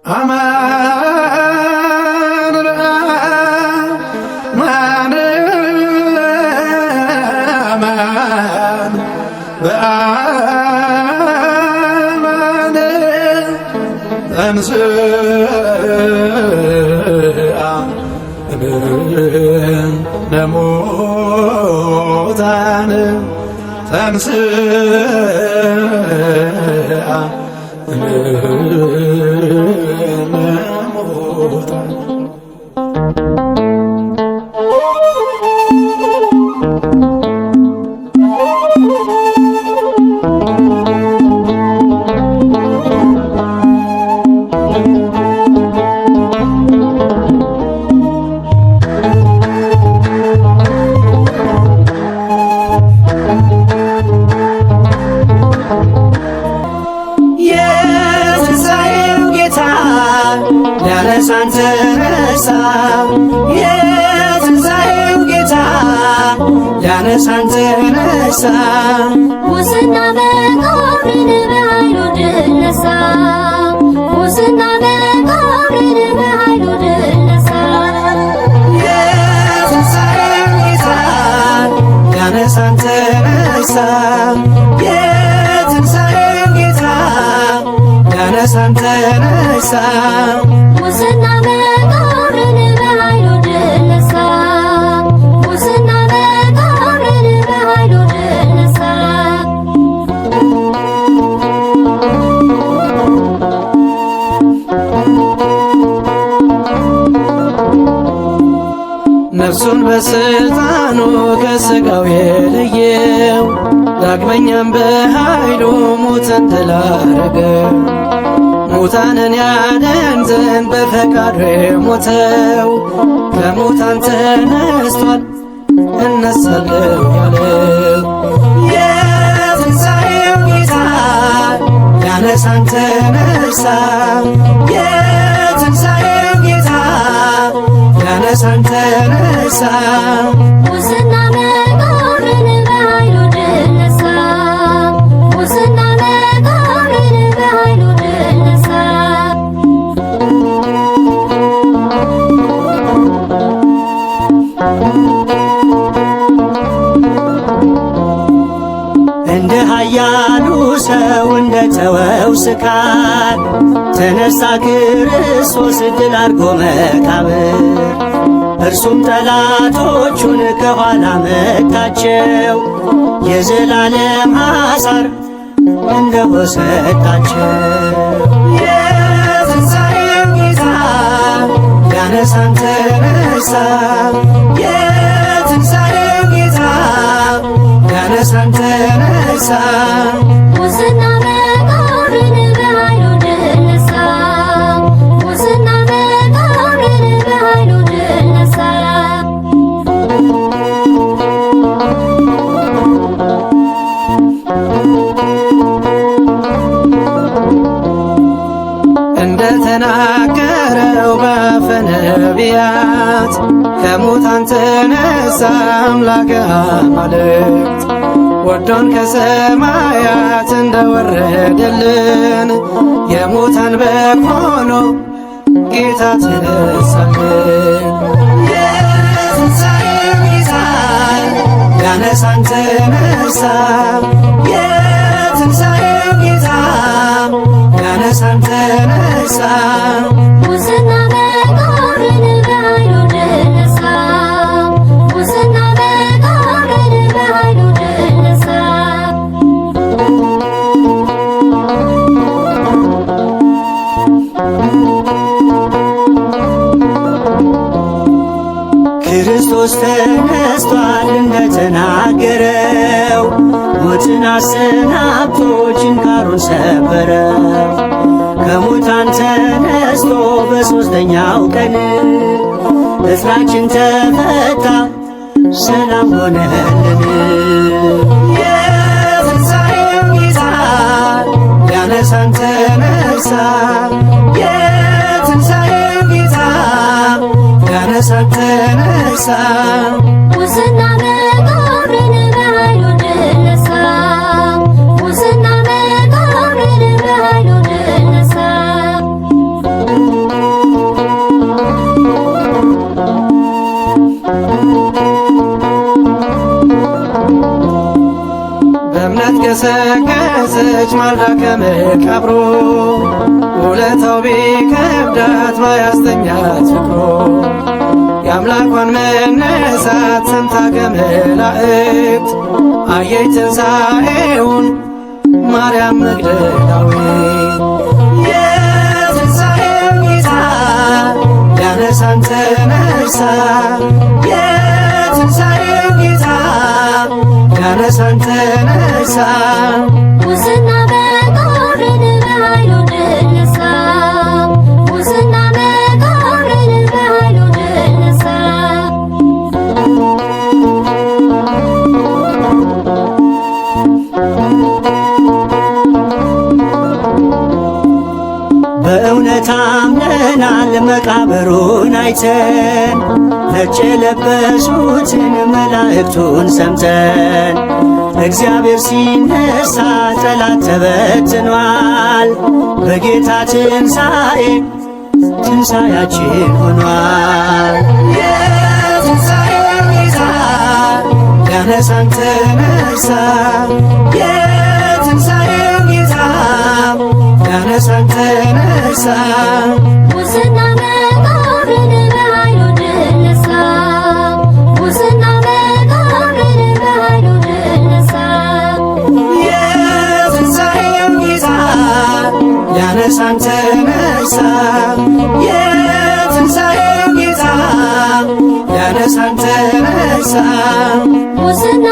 አማን በአማን አማን በአማን ተንሥአ እሙታን ተንሥአ እሙታን ሊያነሳን ተነሳ የትንሣኤው ጌታ ሊያነሳን ተነሳ ሙስና መቃብርን በኃይሉ ድል ነሣ ሙስና መቃብርን በኃይሉ ድል ነሣ የትንሣኤው ጌታ ሊያነሳን ተነሳ የትንሣኤው ጌታ ሊያነሳን ተነሳ ሙስና መቃብርን በኃይሉ ድል ነሣ ሙስና መቃብርን በኃይሉ ድል ነሣ ነፍሱን በስልጣኑ ከሥጋው የለየው ዳግመኛም በኃይሉ ሙታንን ድል አደረገ። ሙታንን ያድን ዘንድ በፈቃዱ የሞተው ከሙታን ተነስቷል እነሳለሁ ያለው የትንሣኤው ጌታ ሊያነሳን ተነሳ የትንሣኤው ጌታ ሊያነሳን ተነሳ ሙስና መቃብርን በኃይሉ ድል ነሣ ሙስና መቃብርን በኃይሉ ድል ነሣ እንደ ኃያሉ ሰው እንደ ተወው ስካር ተነሳ ክርስቶስ ድል አድርጎ መቃብር እርሱም ጠላቶቹን ከኋላ መታቸው የዘላለም አሳር እንደሆነ ሰጣቸው። የትንሣኤው ጌታ ሊያነሳን ተነሳ የትንሣኤው ጌታ ሊያነሳን ተነሳ ሙስና መቃብርን በኃይሉ ድል ነሣ ሙስና መቃብርን በኃይሉ ድል ነሣ እንደ ተናገረው በአፈ ነቢያት ከሙታን ተነሳ አምላከ አማልክት ወዶን ከሰማያት እንደወረደልን የሙታን በግ ሆኖ ጌታ ተነሳልን። የትንሣኤው ጌታ ሊያነሳን ተነሳ የትንሣኤው ጌታ ሊያነሳን ተነሳ ሙስና መቃብርን በኃይሉ ድል ነሣ ሙስና መቃብርን በኃይሉ ድል ነሣ ክርስቶስ ተነስቷል እንደተናገረው ሞትን አሰናብቶ ችንካሩን ሰበረው። ከሙታን ተነስቶ በሦስተኛው ቀን እስራችን ተፈታ ሰላም ሆነልን። የትንሣኤው ጌታ ሊያነሳን ተነሳ የትንሣኤው ጌታ ሊያነሳን ተነሳ ሙስና መቃብርን በኃይሉ ድል ነሣ ሙስና መቃብርን በኃይሉ ድል ነሣ ተነሳች ማልዳ ከመቃብሩ ውለታው ቢከብዳት ባያስተኛት ፍቅሩ የአምላኳን መነሳት ሰምታ ከመላእክት አየች ትንሣኤውን ማርያም መግደላዊት። የትንሣኤው ጌታ ሊያነሳን ተነሳ የትንሣኤው ጌታ ሊያነሳን ተነሳ ሙስና መቃብርን በኃይሉ ድል ነሣ ሙስና መቃብርን በኃይሉ ድል ነሣ በእውነት አምነናል መቃብሩን አይተን ነጭ የለበሱትን መላእክቱን ሰምተን እግዚአብሔር ሲነሳ ጠላት ተበትኗል በጌታ ትንሣኤ ትንሣኤያችን ሆኗል። የትንሣኤው ጌታ ሊያነሳን ተነሳ የትንሣኤው ጌታ ሊያነሳን ተነሳ ሙስና መቃብርን በኃይሉ ድል ነሣ ሙስና መቃብርን በኃይሉ ድል ነሣ የትንሣኤው ጌታ ሊያነሳን ተነሳ የትንሣኤው ጌታ ሊያነሳን ተነሳ ሙስና